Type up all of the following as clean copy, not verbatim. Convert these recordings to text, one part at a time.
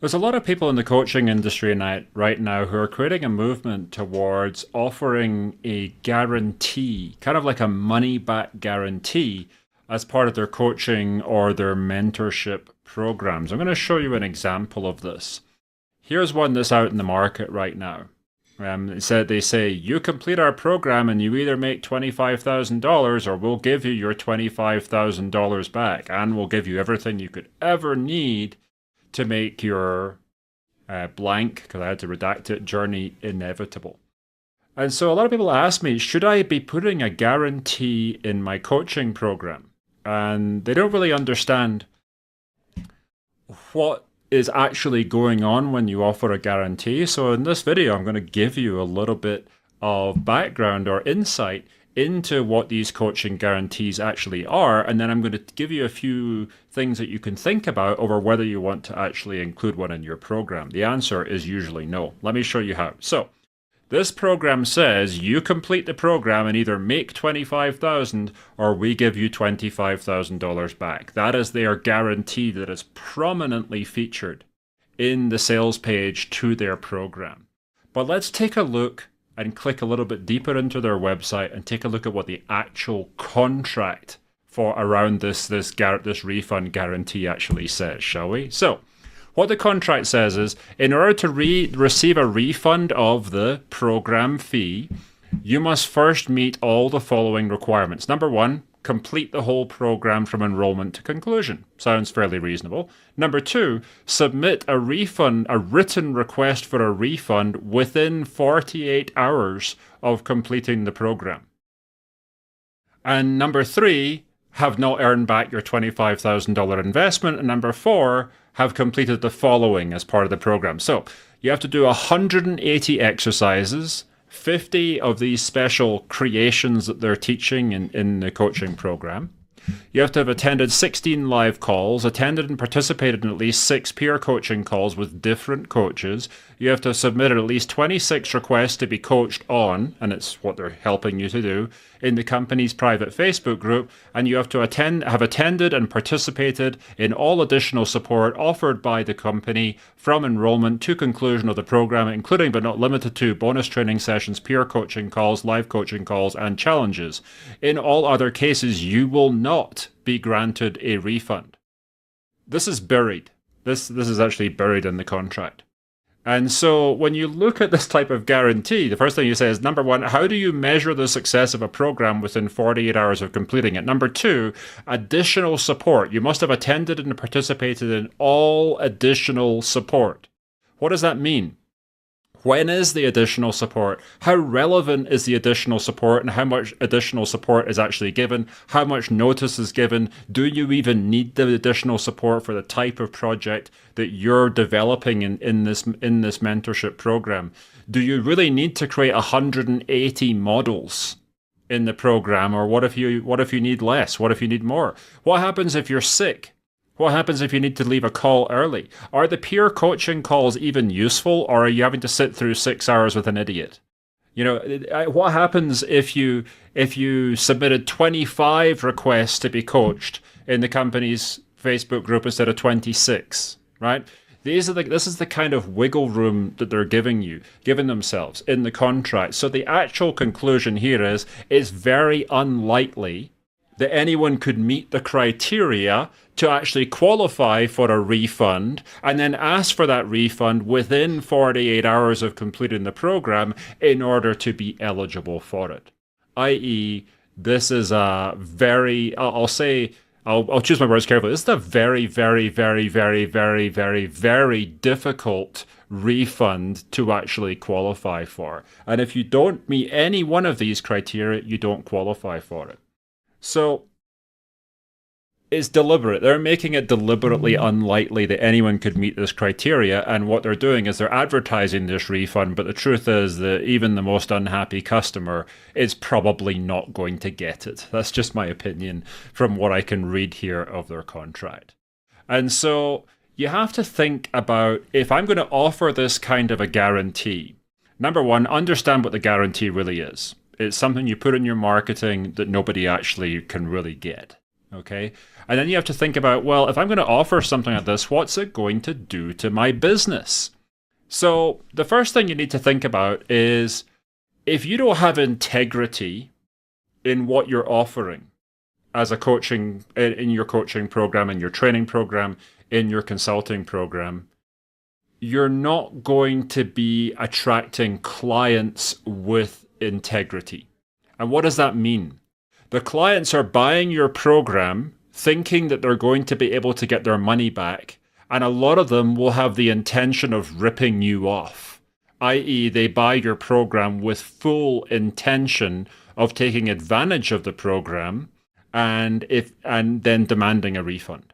There's a lot of people in the coaching industry right now who are creating a movement towards offering a guarantee, kind of like a money back guarantee, as part of their coaching or their mentorship programs. I'm going to show you an example of this. Here's one that's out in the market right now. They say, you complete our program and you either make $25,000 or we'll give you your $25,000 back, and we'll give you everything you could ever need to make your blank, because I had to redact it, journey inevitable. And so a lot of people ask me, should I be putting a guarantee in my coaching program? And they don't really understand what is actually going on when you offer a guarantee. So in this video, I'm going to give you a little bit of background or insight into what these coaching guarantees actually are, and then I'm going to give you a few things that you can think about over whether you want to actually include one in your program. The answer is usually no. Let me show you how. So this program says you complete the program and either make $25,000 or we give you $25,000 back. That is their guarantee that is prominently featured in the sales page to their program. But let's take a look and click a little bit deeper into their website and take a look at what the actual contract for around this refund guarantee actually says, shall we? So what the contract says is, in order to receive a refund of the program fee, you must first meet all the following requirements. Number one, complete the whole program from enrollment to conclusion. Sounds fairly reasonable. Number two, submit a written request for a refund within 48 hours of completing the program. And number three, have not earned back your $25,000 investment. And number four, have completed the following as part of the program. So you have to do 180 exercises, 50 of these special creations that they're teaching in the coaching program. You have to have attended 16 live calls, attended and participated in at least 6 peer coaching calls with different coaches. You have to have submitted at least 26 requests to be coached on, and it's what they're helping you to do, in the company's private Facebook group. And you have to have attended and participated in all additional support offered by the company from enrollment to conclusion of the program, including but not limited to bonus training sessions, peer coaching calls, live coaching calls, and challenges. In all other cases, you will not be granted a refund. This is buried. This is actually buried in the contract. And so when you look at this type of guarantee, the first thing you say is, number one, how do you measure the success of a program within 48 hours of completing it? Number two, additional support. You must have attended and participated in all additional support. What does that mean? When is the additional support? How relevant is the additional support, and how much additional support is actually given? How much notice is given? Do you even need the additional support for the type of project that you're developing in this mentorship program? Do you really need to create 180 models in the program, or what if you need less? What if you need more? What happens if you're sick? What happens if you need to leave a call early? Are the peer coaching calls even useful, or are you having to sit through 6 hours with an idiot? You know, what happens if you submitted 25 requests to be coached in the company's Facebook group instead of 26, right? This is the kind of wiggle room that they're giving themselves in the contract. So the actual conclusion here is, it's very unlikely that anyone could meet the criteria to actually qualify for a refund and then ask for that refund within 48 hours of completing the program in order to be eligible for it. I.e., this is a very, I'll choose my words carefully. This is a very, very, very, very, very, very, very difficult refund to actually qualify for. And if you don't meet any one of these criteria, you don't qualify for it. So it's deliberate. They're making it deliberately unlikely that anyone could meet this criteria, and what they're doing is they're advertising this refund, but the truth is that even the most unhappy customer is probably not going to get it. That's just my opinion from what I can read here of their contract. And so you have to think about, if I'm going to offer this kind of a guarantee, number one, understand what the guarantee really is. It's something you put in your marketing that nobody actually can really get. Okay. And then you have to think about, well, if I'm going to offer something like this, what's it going to do to my business? So the first thing you need to think about is if you don't have integrity in what you're offering as a coaching, in your coaching program, in your training program, in your consulting program, you're not going to be attracting clients with integrity. And what does that mean? The clients are buying your program thinking that they're going to be able to get their money back, and a lot of them will have the intention of ripping you off, i.e., they buy your program with full intention of taking advantage of the program and then demanding a refund.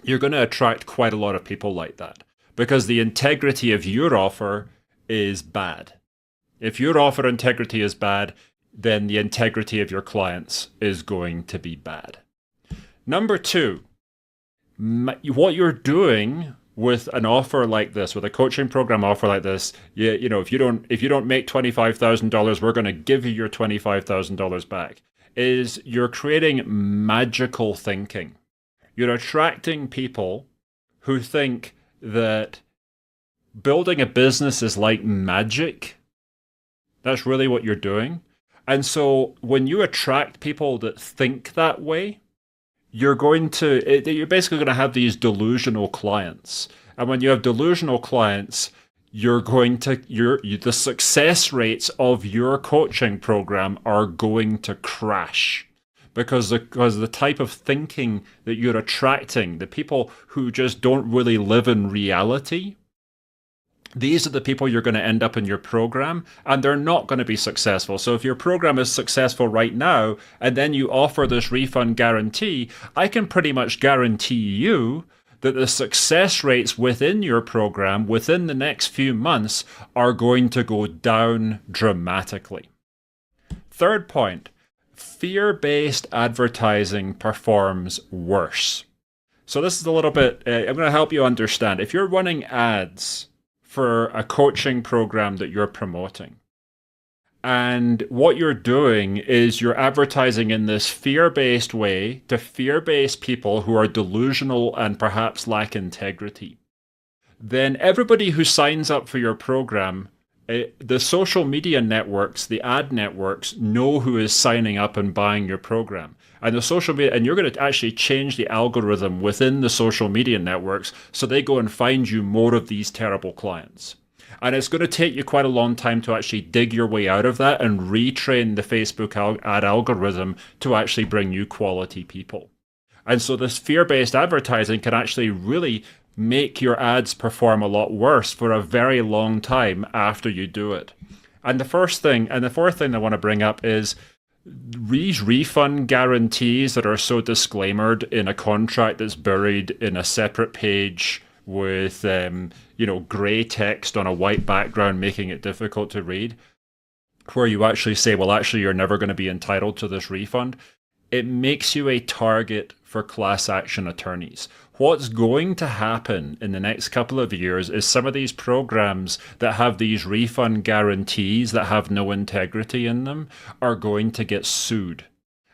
You're going to attract quite a lot of people like that because the integrity of your offer is bad. If your offer integrity is bad, then the integrity of your clients is going to be bad. Number two, what you're doing with an offer like this, with a coaching program offer like this, you know, if you don't make $25,000, we're going to give you your $25,000 back, is you're creating magical thinking. You're attracting people who think that building a business is like magic. That's really what you're doing. And so when you attract people that think that way, you're basically going to have these delusional clients. And when you have delusional clients, the success rates of your coaching program are going to crash. Because the type of thinking that you're attracting, the people who just don't really live in reality, these are the people you're going to end up in your program, and they're not going to be successful. So if your program is successful right now, and then you offer this refund guarantee, I can pretty much guarantee you that the success rates within your program within the next few months are going to go down dramatically. Third point, fear-based advertising performs worse. So this is a little bit, I'm going to help you understand. If you're running ads for a coaching program that you're promoting, and what you're doing is you're advertising in this fear-based way to fear-based people who are delusional and perhaps lack integrity, then everybody who signs up for your program, the social media networks, the ad networks, know who is signing up and buying your program. And the social media, and you're going to actually change the algorithm within the social media networks so they go and find you more of these terrible clients. And it's going to take you quite a long time to actually dig your way out of that and retrain the Facebook ad algorithm to actually bring you quality people. And so this fear-based advertising can actually really make your ads perform a lot worse for a very long time after you do it. And the fourth thing I want to bring up is these refund guarantees that are so disclaimered in a contract that's buried in a separate page with gray text on a white background, making it difficult to read, where you actually say, well, actually, you're never going to be entitled to this refund. It makes you a target for class action attorneys. What's going to happen in the next couple of years is some of these programs that have these refund guarantees that have no integrity in them are going to get sued.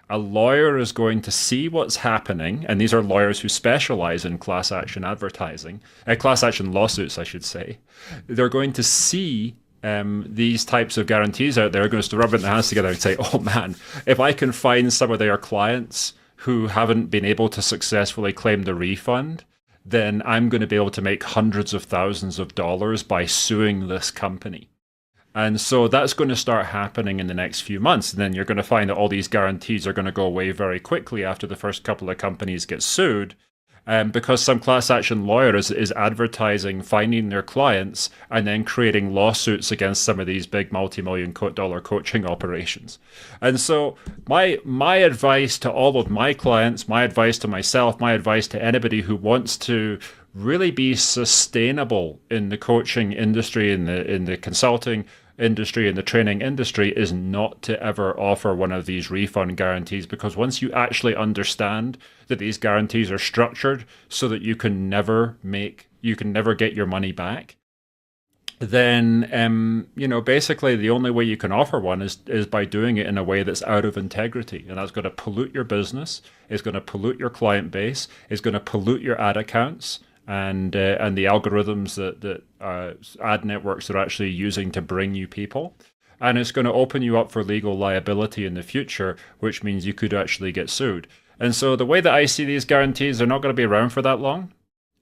A lawyer is going to see what's happening, and these are lawyers who specialize in class action advertising, class action lawsuits, I should say. They're going to see these types of guarantees out there, going to rub their hands together and say, oh man, if I can find some of their clients who haven't been able to successfully claim the refund, then I'm going to be able to make hundreds of thousands of dollars by suing this company. And so that's going to start happening in the next few months. And then you're going to find that all these guarantees are going to go away very quickly after the first couple of companies get sued, because some class action lawyer is advertising, finding their clients, and then creating lawsuits against some of these big multi-million dollar coaching operations. And so my advice to all of my clients, my advice to myself, my advice to anybody who wants to really be sustainable in the coaching industry, in the consulting industry, in the training industry, is not to ever offer one of these refund guarantees, because once you actually understand that these guarantees are structured so that you can never get your money back, then basically the only way you can offer one is by doing it in a way that's out of integrity, and that's going to pollute your business, it's going to pollute your client base, it's going to pollute your ad accounts and the algorithms that ad networks are actually using to bring you people. And it's going to open you up for legal liability in the future, which means you could actually get sued. And so the way that I see these guarantees, they're not going to be around for that long.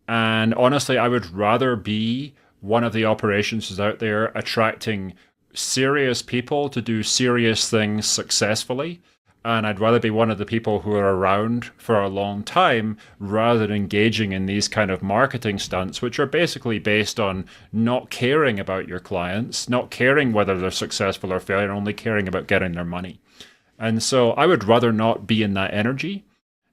And honestly, I would rather be one of the operations who's out there attracting serious people to do serious things successfully. And I'd rather be one of the people who are around for a long time rather than engaging in these kind of marketing stunts, which are basically based on not caring about your clients, not caring whether they're successful or failure, only caring about getting their money. And so I would rather not be in that energy.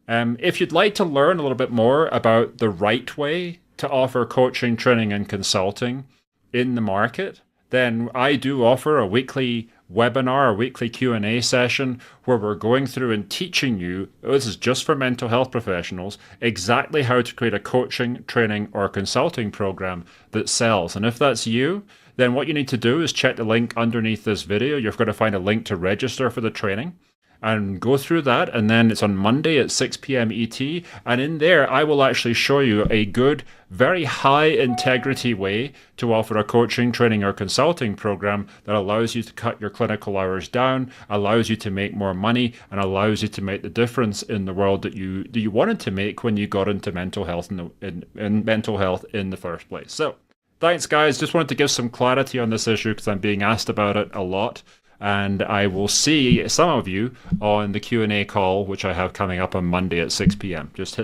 If you'd like to learn a little bit more about the right way to offer coaching, training, and consulting in the market, then I do offer a weekly webinar, a weekly Q&A session where we're going through and teaching you, this is just for mental health professionals, exactly how to create a coaching, training, or consulting program that sells. And if that's you, then what you need to do is check the link underneath this video. You're going to find a link to register for the training and go through that. And then it's on Monday at 6 p.m. ET. And in there, I will actually show you a good, very high integrity way to offer a coaching, training, or consulting program that allows you to cut your clinical hours down, allows you to make more money, and allows you to make the difference in the world that you wanted to make when you got into mental health in mental health in the first place. So thanks, guys. Just wanted to give some clarity on this issue because I'm being asked about it a lot. And I will see some of you on the Q&A call, which I have coming up on Monday at 6 p.m. Just hit